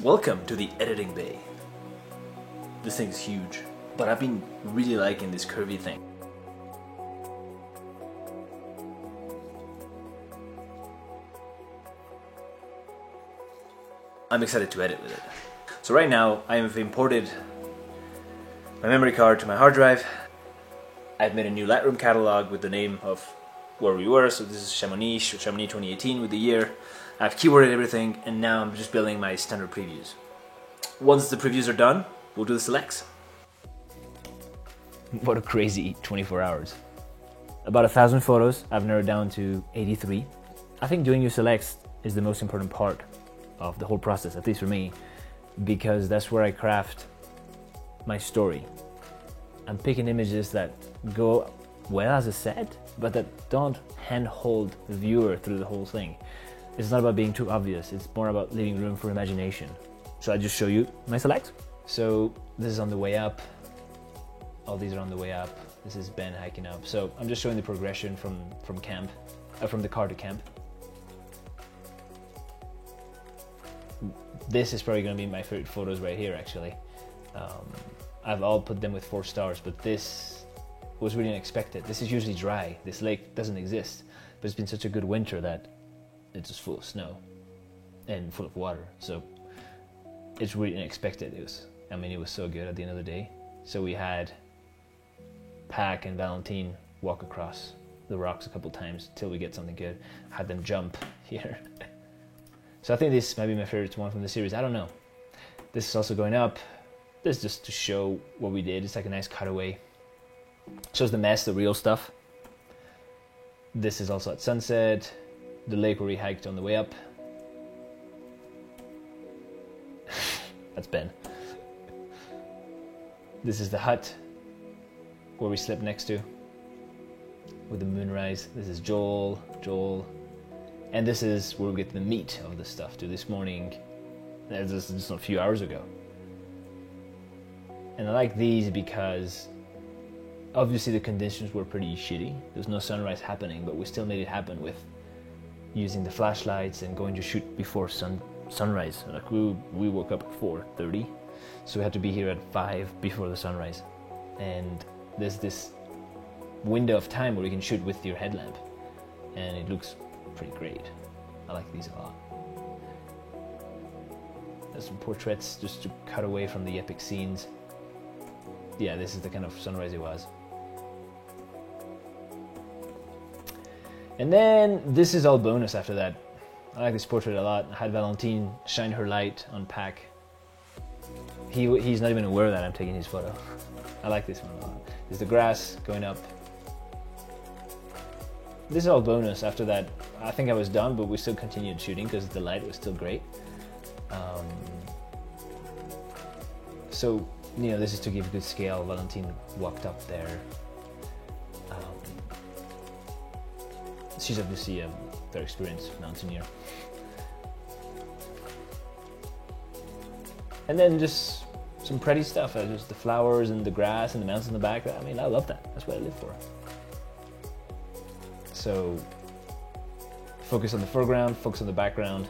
Welcome to the editing bay. This thing's huge, but I've been really liking this curvy thing. I'm excited to edit with it. So right now I have imported my memory card to my hard drive. I've made a new Lightroom catalog with the name of where we were, so this is Chamonix 2018 with the year. I've keyworded everything, and now I'm just building my standard previews. Once the previews are done, we'll do the selects. What a crazy 24 hours. About 1,000 photos, I've narrowed down to 83. I think doing your selects is the most important part of the whole process, at least for me, because that's where I craft my story. I'm picking images that go well as a set, but that don't handhold the viewer through the whole thing. It's not about being too obvious, it's more about leaving room for imagination. So I just show you my selects. So this is on the way up. All these are on the way up. This is Ben hiking up. So I'm just showing the progression from the car to camp. This is probably going to be my favorite photos right here, actually. I've all put them with 4 stars, but this was really unexpected. This is usually dry. This lake doesn't exist, but it's been such a good winter that it's just full of snow and full of water. So it's really unexpected. It was so good at the end of the day. So we had Pac and Valentine walk across the rocks a couple times till we get something good. I had them jump here. So I think this might be my favorite one from the series. I don't know. This is also going up. This is just to show what we did. It's like a nice cutaway. Shows the mess, the real stuff. This is also at sunset. The lake where we hiked on the way up. That's Ben. This is the hut where we slept next to with the moonrise. This is Joel. And this is where we get the meat of the stuff too. This morning, this is just a few hours ago. And I like these because obviously the conditions were pretty shitty. There's no sunrise happening, but we still made it happen with using the flashlights and going to shoot before sunrise. Like we woke up at 4:30, so we had to be here at 5 before the sunrise. And there's this window of time where you can shoot with your headlamp, and it looks pretty great. I like these a lot. There's some portraits just to cut away from the epic scenes. Yeah, this is the kind of sunrise it was. And then this is all bonus after that. I like this portrait a lot. I had Valentine shine her light on Pac. He's not even aware that I'm taking his photo. I like this one a lot. There's the grass going up. This is all bonus. After that, I think I was done, but we still continued shooting because the light was still great. So, this is to give good scale. Valentine walked up there. She's obviously a very experienced mountaineer. And then just some pretty stuff, just the flowers and the grass and the mountains in the back. I mean, I love that. That's what I live for. So, focus on the foreground, focus on the background,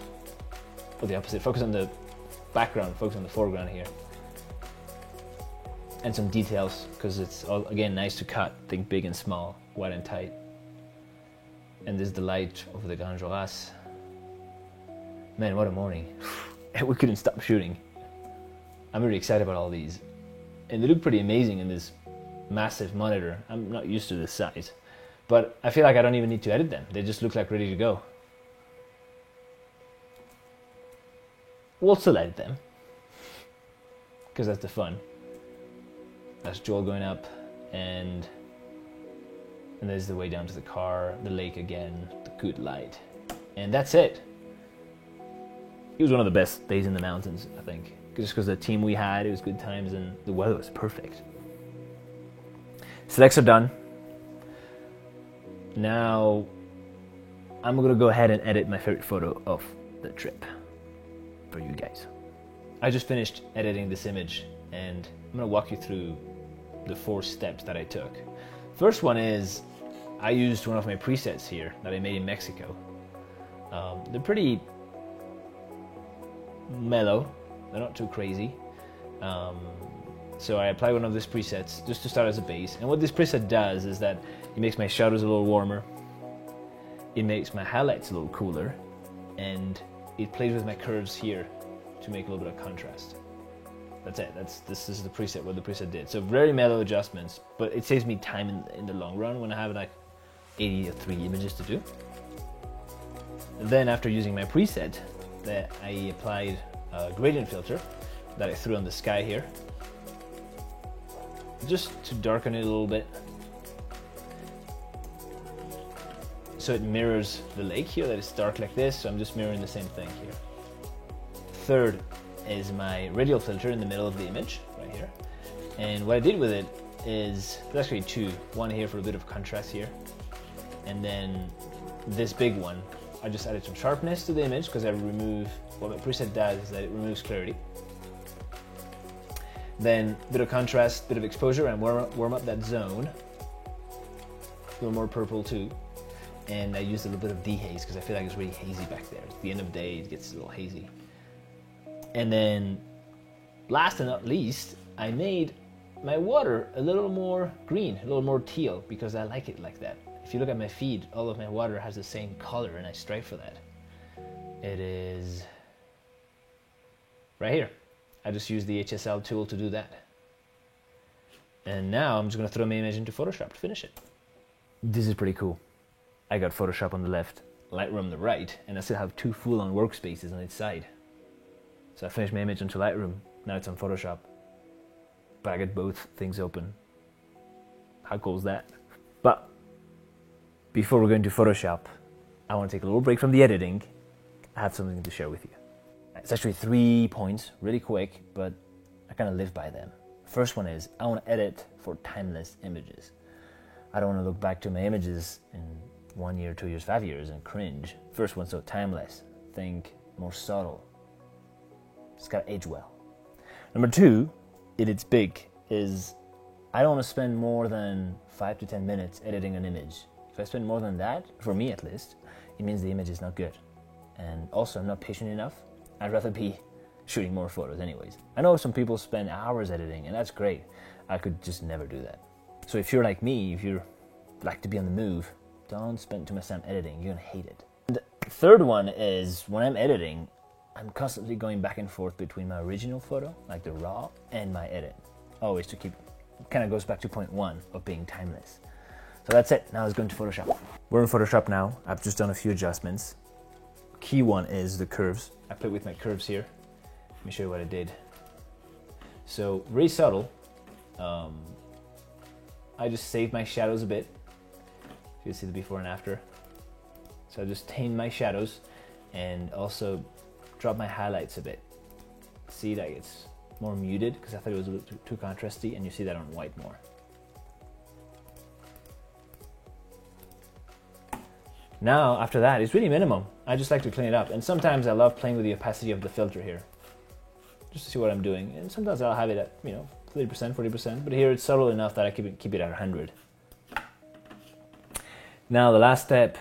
or the opposite. Focus on the background, focus on the foreground here. And some details, because it's all, again, nice to cut. Think big and small, wide and tight. And there's the light over the Grand Joras. Man, what a morning. We couldn't stop shooting. I'm really excited about all these. And they look pretty amazing in this massive monitor. I'm not used to this size. But I feel like I don't even need to edit them. They just look like ready to go. We'll still edit them, because that's the fun. That's Joel going up, and there's the way down to the car, the lake again, the good light. And that's it. It was one of the best days in the mountains, I think. Just because the team we had, it was good times, and the weather was perfect. Selects are done. Now, I'm going to go ahead and edit my favorite photo of the trip for you guys. I just finished editing this image, and I'm going to walk you through the 4 steps that I took. First one is, I used one of my presets here that I made in Mexico. They're pretty mellow, They're not too crazy. So I apply one of these presets just to start as a base. And what this preset does is that it makes my shadows a little warmer. It makes my highlights a little cooler. And it plays with my curves here to make a little bit of contrast. That's it. This is the preset, what the preset did. So very mellow adjustments, but it saves me time in the long run when I have like 83 images to do. And then after using my preset, I applied a gradient filter that I threw on the sky here, just to darken it a little bit, so it mirrors the lake here, that it's dark like this. So I'm just mirroring the same thing here. Third is my radial filter in the middle of the image right here, and what I did with it is there's actually two. One here for a bit of contrast here, and then this big one, I just added some sharpness to the image because I remove, what my preset does is that it removes clarity. Then a bit of contrast, bit of exposure, and warm up that zone. A little more purple too. And I used a little bit of dehaze because I feel like it's really hazy back there. At the end of the day, it gets a little hazy. And then last and not least, I made my water a little more green, a little more teal, because I like it like that. If you look at my feed, all of my water has the same color, and I strive for that. It is right here. I just use the HSL tool to do that. And now I'm just gonna throw my image into Photoshop to finish it. This is pretty cool. I got Photoshop on the left, Lightroom on the right, and I still have two full-on workspaces on each side. So I finished my image onto Lightroom, now it's on Photoshop. But I got both things open. How cool is that? But before we go into Photoshop, I want to take a little break from the editing. I have something to share with you. It's actually 3 points, really quick, but I kind of live by them. First one is, I want to edit for timeless images. I don't want to look back to my images in 1 year, 2 years, 5 years and cringe. First one, so timeless. Think more subtle. It's got to age well. Number two, it's big, is I don't want to spend more than 5 to 10 minutes editing an image. If I spend more than that, for me at least, it means the image is not good. And also, I'm not patient enough. I'd rather be shooting more photos anyways. I know some people spend hours editing, and that's great. I could just never do that. So if you're like me, if you like to be on the move, don't spend too much time editing. You're gonna hate it. And the third one is, when I'm editing, I'm constantly going back and forth between my original photo, like the raw, and my edit. Always to keep, kind of goes back to point one of being timeless. So that's it. Now let's go into Photoshop. We're in Photoshop now. I've just done a few adjustments. Key one is the curves. I played with my curves here. Let me show you what I did. So really subtle. I just saved my shadows a bit. You can see the before and after. So I just tamed my shadows and also dropped my highlights a bit. See that it's more muted because I thought it was a little too contrasty, and you see that on white more. Now, after that, it's really minimum. I just like to clean it up. And sometimes I love playing with the opacity of the filter here, just to see what I'm doing. And sometimes I'll have it at, 30%, 40%. But here it's subtle enough that I keep it at 100. Now, the last step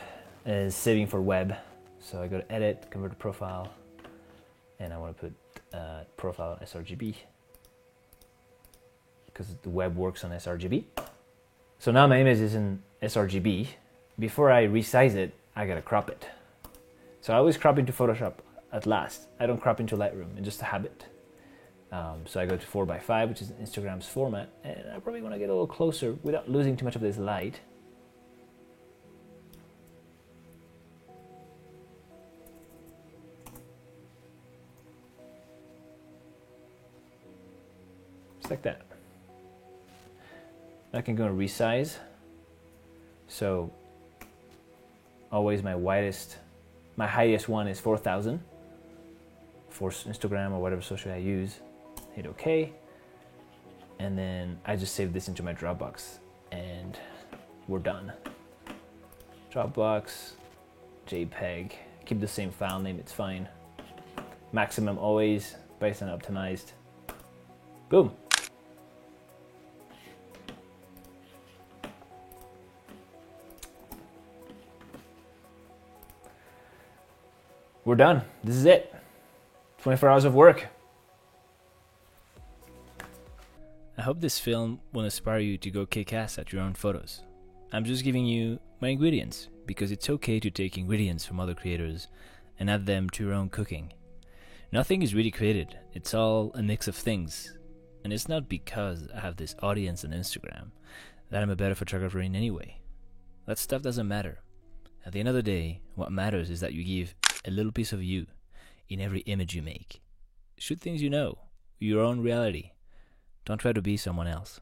is saving for web. So I go to Edit, Convert to Profile, and I want to put Profile sRGB because the web works on sRGB. So now my image is in sRGB. Before I resize it, I gotta crop it. So I always crop into Photoshop at last. I don't crop into Lightroom, it's just a habit. So I go to 4:5, which is Instagram's format, and I probably want to get a little closer without losing too much of this light. Just like that. I can go and resize. So always my highest one is 4,000 for Instagram or whatever social I use. Hit OK. And then I just save this into my Dropbox and we're done. Dropbox, JPEG, keep the same file name, it's fine. Maximum always, based on optimized. Boom. We're done. This is it. 24 hours of work. I hope this film will inspire you to go kick ass at your own photos. I'm just giving you my ingredients, because it's okay to take ingredients from other creators and add them to your own cooking. Nothing is really created, it's all a mix of things. And it's not because I have this audience on Instagram that I'm a better photographer in any way. That stuff doesn't matter. At the end of the day, what matters is that you give a little piece of you in every image you make. Shoot things you know, your own reality. Don't try to be someone else.